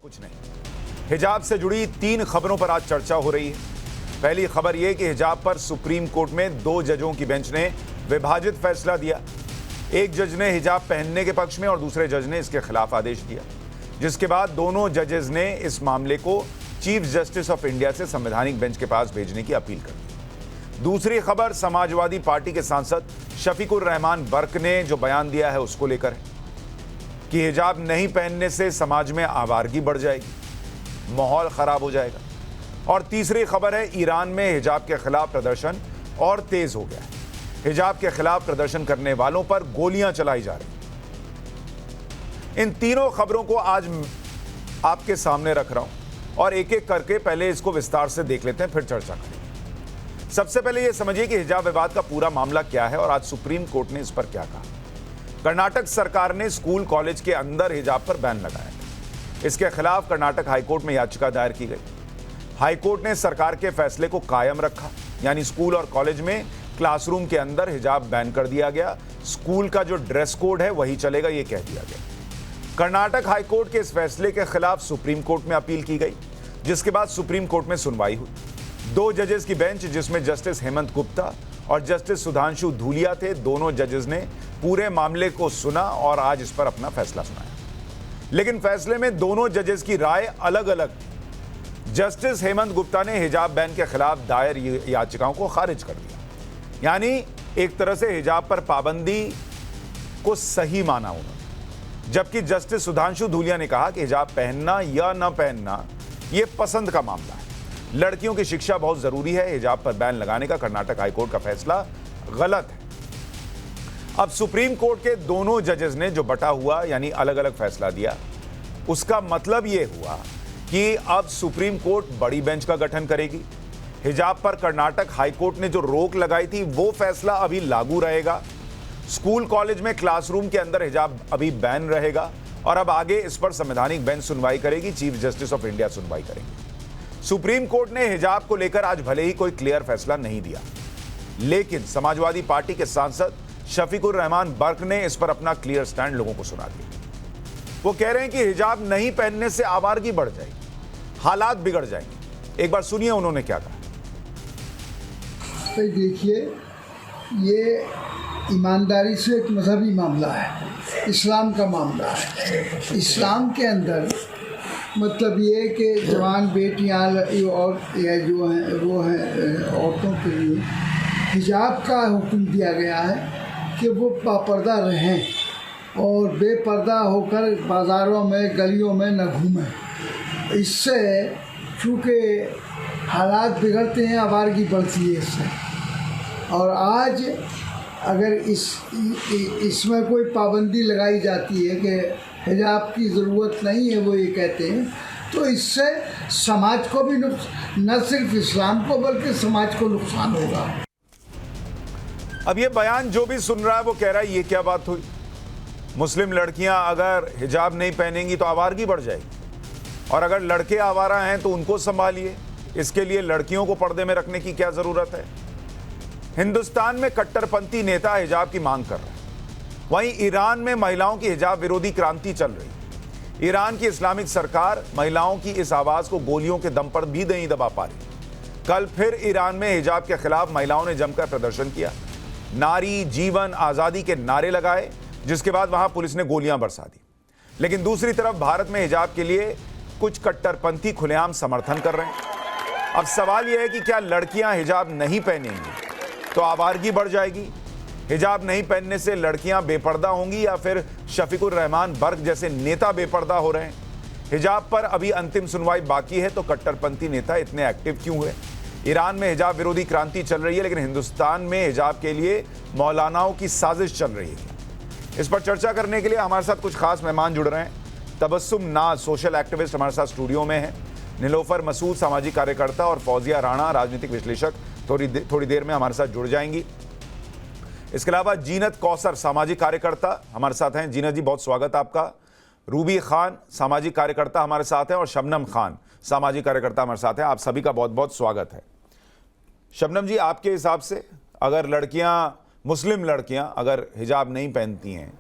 कुछ नहीं। हिजाब से जुड़ी 3 खबरों पर आज चर्चा हो रही है। पहली खबर यह कि हिजाब पर सुप्रीम कोर्ट में 2 जजों की बेंच ने विभाजित फैसला दिया। एक जज ने हिजाब पहनने के पक्ष में और दूसरे जज ने इसके खिलाफ आदेश दिया, जिसके बाद दोनों जजेस ने इस मामले को चीफ जस्टिस ऑफ इंडिया से संवैधानिक बेंच के पास भेजने की अपील कर दी। दूसरी खबर समाजवादी पार्टी के सांसद शफीकुर रहमान बर्क ने जो बयान दिया है उसको लेकर है कि हिजाब नहीं पहनने से समाज में आवारगी बढ़ जाएगी, माहौल खराब हो जाएगा। और तीसरी खबर है ईरान में हिजाब के खिलाफ प्रदर्शन और तेज हो गया है। हिजाब के खिलाफ प्रदर्शन करने वालों पर गोलियां चलाई जा रही। इन तीनों खबरों को आज आपके सामने रख रहा हूं और एक एक करके पहले इसको विस्तार से देख लेते हैं, फिर चर्चा करेंगे। सबसे पहले यह समझिए कि हिजाब विवाद का पूरा मामला क्या है और आज सुप्रीम कोर्ट ने इस पर क्या कहा। कर्नाटक सरकार ने स्कूल कॉलेज के अंदर हिजाब पर बैन लगाया। इसके खिलाफ कर्नाटक हाईकोर्ट में याचिका दायर की गई। हाईकोर्ट ने सरकार के फैसले को कायम रखा, यानी स्कूल और कॉलेज में क्लासरूम के अंदर हिजाब बैन कर दिया गया। स्कूल का जो ड्रेस कोड है वही चलेगा, यह कह दिया गया। कर्नाटक हाईकोर्ट के इस फैसले के खिलाफ सुप्रीम कोर्ट में अपील की गई, जिसके बाद सुप्रीम कोर्ट में सुनवाई हुई। 2 जजेस की बेंच, जिसमें जस्टिस हेमंत गुप्ता और जस्टिस सुधांशु धूलिया थे, दोनों जजेस ने पूरे मामले को सुना और आज इस पर अपना फैसला सुनाया। लेकिन फैसले में दोनों जजेस की राय अलग अलग थी। जस्टिस हेमंत गुप्ता ने हिजाब बैन के खिलाफ दायर याचिकाओं को खारिज कर दिया, यानी एक तरह से हिजाब पर पाबंदी को सही माना उन्होंने। जबकि जस्टिस सुधांशु धूलिया ने कहा कि हिजाब पहनना या न पहनना यह पसंद का मामला है, लड़कियों की शिक्षा बहुत जरूरी है। हिजाब पर बैन लगाने का कर्नाटक हाईकोर्ट का फैसला गलत है। अब सुप्रीम कोर्ट के दोनों जजेस ने जो बटा हुआ यानी अलग अलग फैसला दिया, उसका मतलब यह हुआ कि अब सुप्रीम कोर्ट बड़ी बेंच का गठन करेगी। हिजाब पर कर्नाटक हाईकोर्ट ने जो रोक लगाई थी वो फैसला अभी लागू रहेगा। स्कूल कॉलेज में क्लासरूम के अंदर हिजाब अभी बैन रहेगा और अब आगे इस पर संवैधानिक बेंच सुनवाई करेगी, चीफ जस्टिस ऑफ इंडिया सुनवाई करेंगे। सुप्रीम कोर्ट ने हिजाब को लेकर आज भले ही कोई क्लियर फैसला नहीं दिया, लेकिन समाजवादी पार्टी के सांसद शफीकुर रहमान बर्क ने इस पर अपना क्लियर स्टैंड लोगों को सुना दिया। वो कह रहे हैं कि हिजाब नहीं पहनने से आवारगी बढ़ जाएगी, हालात बिगड़ जाएंगे। एक बार सुनिए उन्होंने क्या कहा। तो देखिए, ये ईमानदारी से एक मजहबी मामला है, इस्लाम का मामला है। इस्लाम के अंदर मतलब ये कि जवान बेटियां और जो हैं वो हैं औरतों के लिए हिजाब का हुक्म दिया गया है कि वो बापर्दा रहें और बेपर्दा होकर बाज़ारों में गलियों में न घूमें। इससे चूँकि हालात बिगड़ते हैं, आवारगी बढ़ती है इससे। और आज अगर इसमें कोई पाबंदी लगाई जाती है कि हिजाब की ज़रूरत नहीं है, वो ये कहते हैं, तो इससे समाज को भी न सिर्फ इस्लाम को बल्कि समाज को नुकसान होगा। अब ये बयान जो भी सुन रहा है वो कह रहा है ये क्या बात हुई, मुस्लिम लड़कियां अगर हिजाब नहीं पहनेंगी तो आवारगी बढ़ जाएगी, और अगर लड़के आवारा हैं तो उनको संभालिए, इसके लिए लड़कियों को पर्दे में रखने की क्या जरूरत है। हिंदुस्तान में कट्टरपंथी नेता हिजाब की मांग कर रहे हैं, वहीं ईरान में महिलाओं की हिजाब विरोधी क्रांति चल रही। ईरान की इस्लामिक सरकार महिलाओं की इस आवाज को गोलियों के दम पर भी नहीं दबा पा रही। कल फिर ईरान में हिजाब के खिलाफ महिलाओं ने जमकर प्रदर्शन किया, नारी जीवन आजादी के नारे लगाए, जिसके बाद वहां पुलिस ने गोलियां बरसा दी। लेकिन दूसरी तरफ भारत में हिजाब के लिए कुछ कट्टरपंथी खुलेआम समर्थन कर रहे हैं। अब सवाल यह है कि क्या लड़कियां हिजाब नहीं पहनेंगी तो आवारगी बढ़ जाएगी, हिजाब नहीं पहनने से लड़कियां बेपर्दा होंगी, या फिर शफीकुर रहमान बर्क जैसे नेता बेपर्दा हो रहे हैं। हिजाब पर अभी अंतिम सुनवाई बाकी है, तो कट्टरपंथी नेता इतने एक्टिव क्यों हुए। ईरान में हिजाब विरोधी क्रांति चल रही है, लेकिन हिंदुस्तान में हिजाब के लिए मौलानाओं की साजिश चल रही है। इस पर चर्चा करने के लिए हमारे साथ कुछ खास मेहमान जुड़ रहे हैं। तबस्सुम नाज सोशल एक्टिविस्ट हमारे साथ स्टूडियो में है, नीलोफर मसूद सामाजिक कार्यकर्ता और फौजिया राणा राजनीतिक विश्लेषक थोड़ी देर में हमारे साथ जुड़ जाएंगी। इसके अलावा जीनत कौसर सामाजिक कार्यकर्ता हमारे साथ हैं। जीनत जी, बहुत स्वागत आपका। रूबी खान सामाजिक कार्यकर्ता हमारे साथ हैं और शबनम खान सामाजिक कार्यकर्ता हमारे साथ हैं। आप सभी का बहुत बहुत स्वागत है। शबनम जी, आपके हिसाब से अगर मुस्लिम लड़कियां अगर हिजाब नहीं पहनती हैं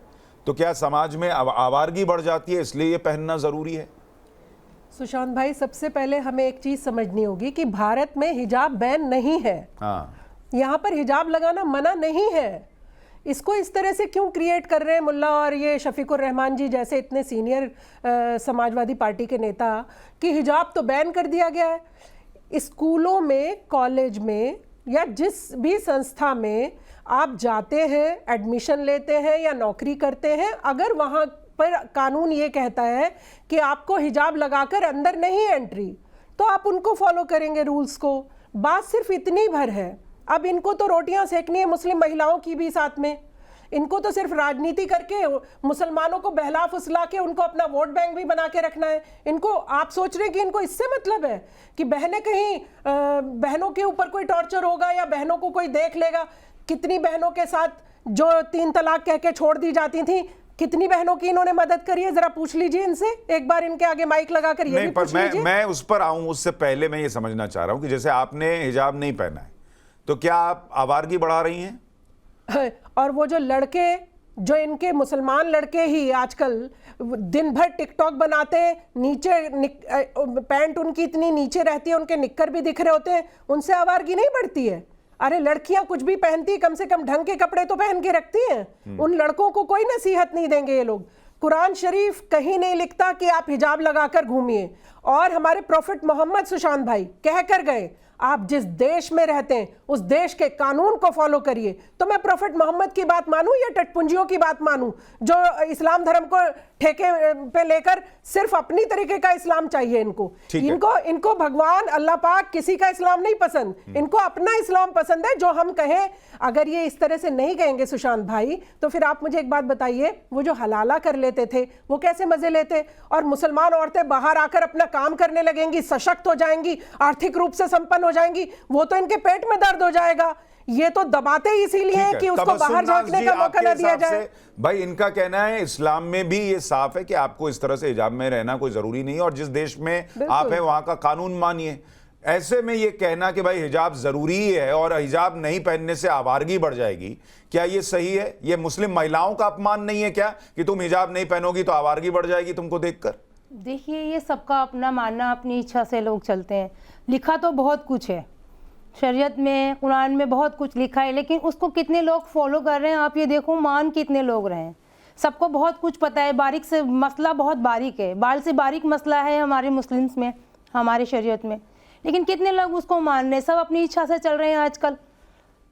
तो क्या समाज में आवारगी बढ़ जाती है, इसलिए ये पहनना ज़रूरी है? सुशांत भाई, सबसे पहले हमें एक चीज समझनी होगी कि भारत में हिजाब बैन नहीं है। यहाँ पर हिजाब लगाना मना नहीं है। इसको इस तरह से क्यों क्रिएट कर रहे हैं मुल्ला और ये शफीकुर रहमान जी जैसे इतने सीनियर समाजवादी पार्टी के नेता कि हिजाब तो बैन कर दिया गया है। स्कूलों में, कॉलेज में या जिस भी संस्था में आप जाते हैं, एडमिशन लेते हैं या नौकरी करते हैं, अगर वहाँ पर कानून ये कहता है कि आपको हिजाब लगाकर अंदर नहीं एंट्री, तो आप उनको फॉलो करेंगे रूल्स को। बात सिर्फ इतनी भर है। अब इनको तो रोटियां सेकनी है मुस्लिम महिलाओं की भी साथ में। इनको तो सिर्फ राजनीति करके मुसलमानों को बहला फुसला के उनको अपना वोट बैंक भी बना के रखना है। इनको, आप सोच रहे हैं कि इनको इससे मतलब है कि बहनें कहीं बहनों के ऊपर कोई टॉर्चर होगा या बहनों को कोई देख लेगा। कितनी बहनों के साथ जो 3 तलाक कह के छोड़ दी जाती थी, कितनी बहनों की इन्होंने मदद करी है, जरा पूछ लीजिए इनसे। एक बार इनके आगे माइक लगाकर ये भी पूछ लीजिए। मैं उस पर आऊं उससे पहले मैं ये समझना चाह रहा हूं कि जैसे आपने हिजाब नहीं पहना है तो क्या आप आवारगी बढ़ा रही हैं? और वो जो लड़के, जो इनके मुसलमान लड़के ही आजकल दिन भर टिकटॉक बनाते हैं, नीचे पैंट उनकी इतनी नीचे रहती है, उनके निक्कर भी दिख रहे होते हैं, उनसे आवारगी नहीं बढ़ती है? अरे लड़कियां कुछ भी पहनती, कम से कम ढंग के कपड़े तो पहन के रखती हैं। उन लड़कों को कोई नसीहत नहीं देंगे ये लोग। कुरान शरीफ कहीं नहीं लिखता कि आप हिजाब लगाकर घूमिए। और हमारे प्रॉफिट मोहम्मद, सुशांत भाई, कह कर गए आप जिस देश में रहते हैं उस देश के कानून को फॉलो करिए। तो मैं प्रॉफिट मोहम्मद की बात मानूं या टटपुंजियों की बात मानूं जो इस्लाम धर्म को ठेके पे लेकर सिर्फ अपनी तरीके का इस्लाम चाहिए इनको भगवान अल्लाह पाक किसी का इस्लाम नहीं पसंद, इनको अपना इस्लाम पसंद है जो हम कहें। अगर ये इस तरह से नहीं कहेंगे सुशांत भाई, तो फिर आप मुझे एक बात बताइए, वो जो हलाला कर लेते थे वो कैसे मजे लेते? और मुसलमान औरतें बाहर आकर अपना काम करने लगेंगी, सशक्त हो जाएंगी, आर्थिक रूप से संपन्न हो जाएंगी, वो तो इनके पेट में दर्द हो जाएगा। ये तो दबाते इसीलिए हैं कि उसको बाहर झांकने का मौका न दिया जाए। भाई इनका कहना है इस्लाम में भी ये साफ है कि आपको इस तरह से हिजाब में रहना कोई जरूरी नहीं है और जिस देश में आप हैं वहां का कानून मानिए। ऐसे में ये कहना कि भाई हिजाब जरूरी है और हिजाब नहीं पहनने से आवारगी बढ़ जाएगी, क्या ये सही है? ये मुस्लिम महिलाओं का अपमान नहीं है क्या कि तुम हिजाब नहीं पहनोगी तो आवारगी बढ़ जाएगी तुमको देखकर? देखिए, ये सबका अपना मानना, अपनी इच्छा से लोग चलते हैं। लिखा तो बहुत कुछ है शरीयत में, कुरान में बहुत कुछ लिखा है, लेकिन उसको कितने लोग फॉलो कर रहे हैं आप ये देखो। मान कितने लोग रहे हैं, सबको बहुत कुछ पता है, बारीक से मसला बहुत बारीक है, बाल से बारीक मसला है हमारे मुस्लिम्स में, हमारे शरीयत में, लेकिन कितने लोग उसको मान रहे हैं? सब अपनी इच्छा से चल रहे हैं।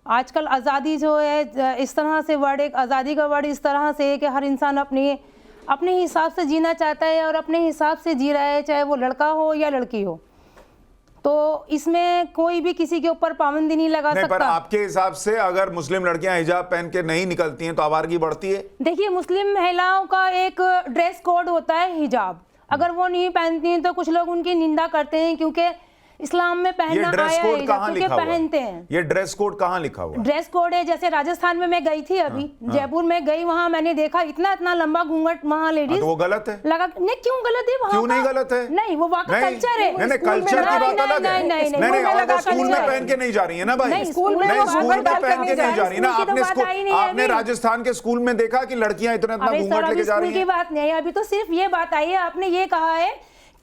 आजकल आज़ादी जो है, इस तरह से वर्ड, एक आज़ादी का वर्ड इस तरह से है कि हर इंसान अपने हिसाब से जीना चाहता है और अपने हिसाब से जी रहा है, चाहे वो लड़का हो या लड़की हो। तो इसमें कोई भी किसी के ऊपर पाबंदी नहीं लगा सकता। पर आपके हिसाब से अगर मुस्लिम लड़कियां हिजाब पहन के नहीं निकलती हैं तो आवारगी बढ़ती है? देखिए, मुस्लिम महिलाओं का एक ड्रेस कोड होता है हिजाब। अगर वो नहीं पहनती हैं तो कुछ लोग उनकी निंदा करते हैं, क्योंकि इस्लाम में पहनना आया है, क्योंकि पहनते हैं। ये ड्रेस कोड कहाँ लिखा हुआ है? ड्रेस कोड है, जैसे राजस्थान में मैं गई थी अभी, जयपुर में गई, वहाँ मैंने देखा इतना लंबा घूंघट वहाँ लेडीज। तो वो गलत है? लगा नहीं, क्यों गलत है? क्यों नहीं गलत है? नहीं, वो वहाँ का कल्चर है। नहीं, कल्चर की बात अलग है। नहीं, स्कूल में पहन के नहीं जा रही है ना भाई, स्कूल में पहन के नहीं जा रही ना। आपने राजस्थान के स्कूल में देखा कि लड़कियां इतना घूंघट लेके जा रही है? बात नहीं, अभी तो सिर्फ ये बात आई है, आपने ये कहा है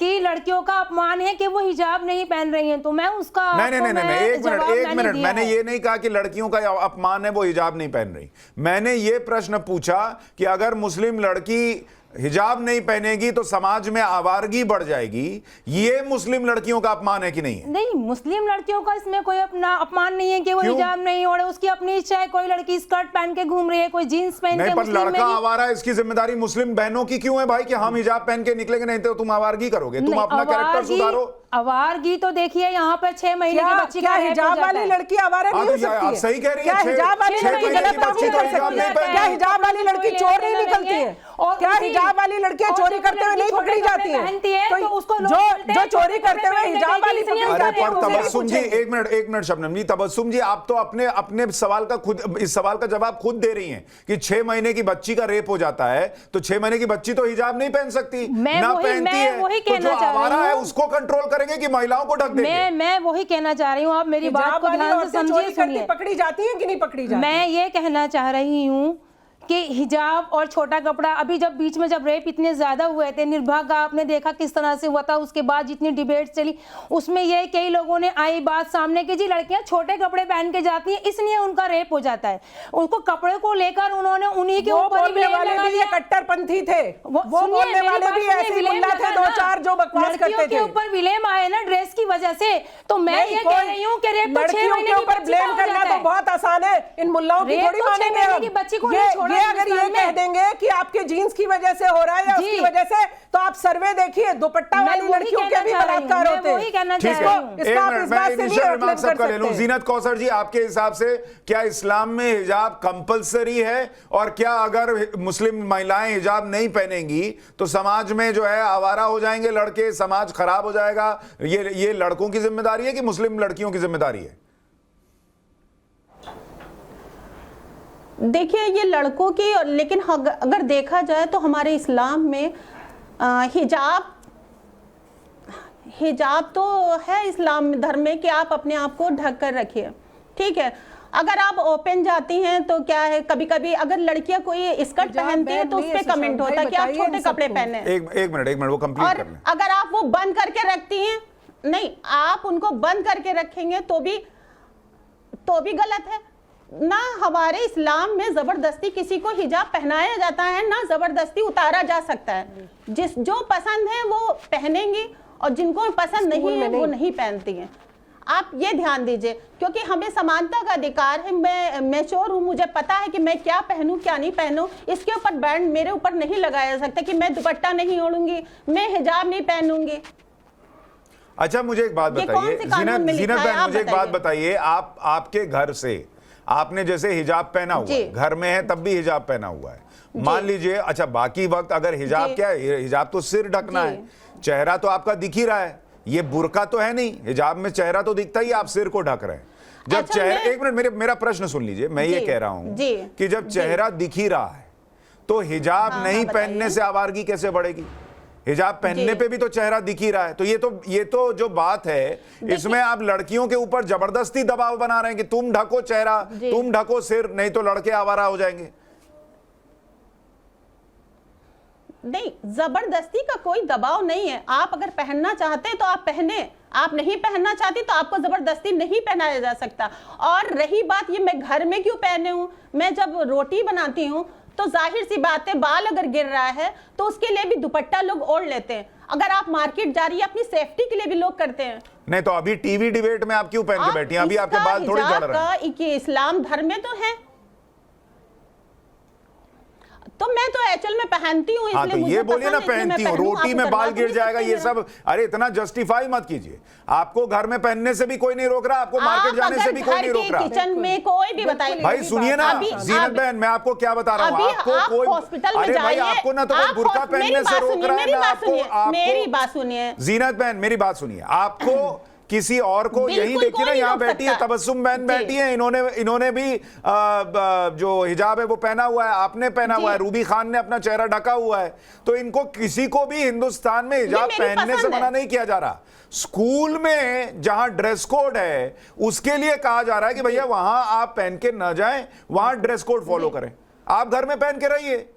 कि लड़कियों का अपमान है कि वो हिजाब नहीं पहन रही हैं, तो मैं उसका नहीं, एक मिनट मैंने ये नहीं कहा कि लड़कियों का अपमान है वो हिजाब नहीं पहन रही। मैंने ये प्रश्न पूछा कि अगर मुस्लिम लड़की हिजाब नहीं पहनेगी तो समाज में आवारगी बढ़ जाएगी, ये मुस्लिम लड़कियों का अपमान है कि नहीं है? नहीं, मुस्लिम लड़कियों का इसमें कोई अपना अपमान नहीं है कि वो हिजाब नहीं ओढ़े, उसकी अपनी इच्छा है। कोई लड़की स्कर्ट पहन के घूम रही है, कोई जीन्स पहन के। पर लड़का आवारा है, इसकी जिम्मेदारी मुस्लिम बहनों की क्यों है भाई कि हम हिजाब पहन के निकलेंगे, नहीं तो तुम आवारगी करोगे? तुम अपना कैरेक्टर सुधारो। आवारगी तो देखिए, यहाँ पर 6 महीने की बच्ची का हिजाब वाली लड़की आवारा नहीं हो सकती है? सही कह रही है। क्या हिजाब वाली लड़की गलत काम नहीं कर सकती है? क्या हिजाब वाली लड़की चोर नहीं निकलती है? और क्या हिजाब वाली लड़कियां चोरी करते हुए नहीं पकड़ी जाती हैं? तो उसको जो चोरी करते हुए हिजाब वाली पकड़ी जाती है। तबस्सुम जी, एक मिनट शबनम जी, तबस्सुम जी, आप तो अपने सवाल का खुद, इस सवाल का जवाब खुद दे रही हैं कि 6 महीने की बच्ची का रेप हो जाता है तो 6 महीने की बच्ची तो हिजाब नहीं पहन सकती, ना पहनती है, तो जो आवारा है उसको कंट्रोल करेंगे कि महिलाओं को ढक देंगे? मैं वही कहना चाह रही हूँ, आप मेरी बात को ध्यान से समझिए, सुनिए। पकड़ी जाती है कि नहीं पकड़ी जाती? मैं ये कहना चाह रही हूँ कि हिजाब और छोटा कपड़ा, अभी जब बीच में जब रेप इतने ज़्यादा हुए थे, निर्भया का आपने देखा किस तरह से हुआ था, उसके बाद जितनी डिबेट चली उसमें ये कई लोगों ने आई बात सामने की जी लड़कियां छोटे कपड़े पहन के जाती हैं इसलिए उनका रेप हो जाता है। उनको कपड़े को लेकर उन्होंने उन्हीं के ऊपर बोलने वाले भी ये कट्टरपंथी थे, वो बोलने वाले भी ऐसे ही मुल्ला थे दो चार जो बकवास करते थे। के ऊपर विलेम आए ना ड्रेस की वजह से, तो मैं ये कह रही हूँ कि रेप तो 6 महीने की बच्ची ब्लेम करना तो बहुत आसान है, इन मुल्लाओं की थोड़ी मानेंगे हम। बच्ची को ये अगर ये कह देंगे कि आपके जीन्स की वजह से हो रहा है या उसकी वजह से, तो आप सर्वे देखिए दुपट्टा वाली लड़कियों के भी बलात्कार होते हैं। वही कहना ठीक चाह रही हूँ। है, एक मिनट मैं इनिशियल रिमार्क सबका ले लूं। जीनत कौसर जी, आपके हिसाब से क्या इस्लाम में हिजाब कंपलसरी है, और क्या अगर मुस्लिम महिलाएं हिजाब नहीं पहनेंगी तो समाज में जो है आवारा हो जाएंगे लड़के, समाज खराब हो जाएगा? ये लड़कों की जिम्मेदारी है कि मुस्लिम लड़कियों की जिम्मेदारी है? देखिए ये लड़कों की, लेकिन अगर देखा जाए तो हमारे इस्लाम में हिजाब तो है इस्लाम धर्म में कि आप अपने आप को ढक कर रखिए, ठीक है। अगर आप ओपन जाती हैं तो क्या है, कभी कभी अगर लड़कियां कोई स्कर्ट पहनती है तो उस पर कमेंट होता है कि आप छोटे कपड़े पहने। एक मिनट वो कंप्लीट कर लें। अगर आप वो बंद करके रखती हैं, नहीं आप उनको बंद करके रखेंगे तो भी गलत है ना। हमारे इस्लाम में जबरदस्ती किसी को हिजाब पहनाया जाता है ना जबरदस्ती उतारा जा सकता है। जो पसंद है वो पहनेंगी और जिनको पसंद नहीं है वो नहीं पहनती हैं। आप ये ध्यान दीजिए, क्योंकि हमें समानता का अधिकार है। मैं मैच्योर हूँ, मुझे पता है कि मैं क्या पहनूं क्या नहीं पहनूं। इसके ऊपर बैंड मेरे ऊपर नहीं लगाया जा सकता कि मैं दुपट्टा नहीं ओढ़ूंगी, मैं हिजाब नहीं पहनूंगी। अच्छा मुझे एक बात बताइए जीनत बहन, मुझे एक बात बताइए, आपके घर से आपने जैसे हिजाब पहना हुआ है, घर में है तब भी हिजाब पहना हुआ है, मान लीजिए, अच्छा बाकी वक्त अगर हिजाब, क्या है हिजाब तो सिर ढकना है, चेहरा तो आपका दिख ही रहा है, ये बुर्का तो है नहीं, हिजाब में चेहरा तो दिखता ही, आप सिर को ढक रहे हैं। जब चेहरा, एक मिनट मेरा प्रश्न सुन लीजिए, मैं ये कह रहा हूं कि जब चेहरा दिख ही रहा है तो हिजाब नहीं पहनने से आवारगी कैसे बढ़ेगी? हिजाब पहनने पे भी तो चेहरा दिख ही रहा है। तो ये तो जो बात है, इसमें आप लड़कियों के ऊपर जबरदस्ती दबाव बना रहे हैं कि तुम ढको चेहरा, तुम ढको सिर, नहीं तो लड़के आवारा हो जाएंगे। नहीं, जबरदस्ती का कोई दबाव नहीं है। आप अगर पहनना चाहते हैं तो आप पहने, आप नहीं पहनना चाहती तो आपको जबरदस्ती नहीं पहनाया जा सकता। और रही बात ये मैं घर में क्यों पहने हूं, मैं जब रोटी बनाती हूं तो जाहिर सी बात है बाल अगर गिर रहा है तो उसके लिए भी दुपट्टा लोग ओढ़ लेते हैं। अगर आप मार्केट जा रही है अपनी सेफ्टी के लिए भी लोग करते हैं। नहीं तो अभी टीवी डिबेट में आप क्यों पहन के बैठी हैं? अभी आपके बाल थोड़ी झड़ रहे हैं। इस्लाम धर्म में तो है, तो मैं तो एक्चुअल में पहनती हूँ। हाँ, तो ये बोलिए ना पहनती हूँ, रोटी में बाल गिर जाएगा ये सब, अरे इतना जस्टिफाई मत कीजिए। आपको घर में पहनने से भी कोई नहीं रोक रहा, आपको मार्केट जाने से भी कोई नहीं रोक रहा। किचन में कोई भी बताइए भाई, सुनिए ना जीनत बहन, मैं आपको क्या बता रहा हूँ, आपको कोई हॉस्पिटल में अरे भाई आपको ना तो कोई बुर्का पहनने से रोक रहा है, मेरी बात सुनिए जीनत बहन, मेरी बात सुनिए। आपको किसी और को, यही देखिए ना, यहाँ बैठी है तबस्सुम बहन बैठी है, इन्होंने भी जो हिजाब है वो पहना हुआ है, आपने पहना हुआ है, रूबी खान ने अपना चेहरा ढका हुआ है। तो इनको किसी को भी हिंदुस्तान में हिजाब पहनने से मना नहीं किया जा रहा। स्कूल में जहां ड्रेस कोड है उसके लिए कहा जा रहा है कि भैया वहां आप पहन के ना जाएं, वहां ड्रेस कोड फॉलो करें, आप घर में पहन के रहिए।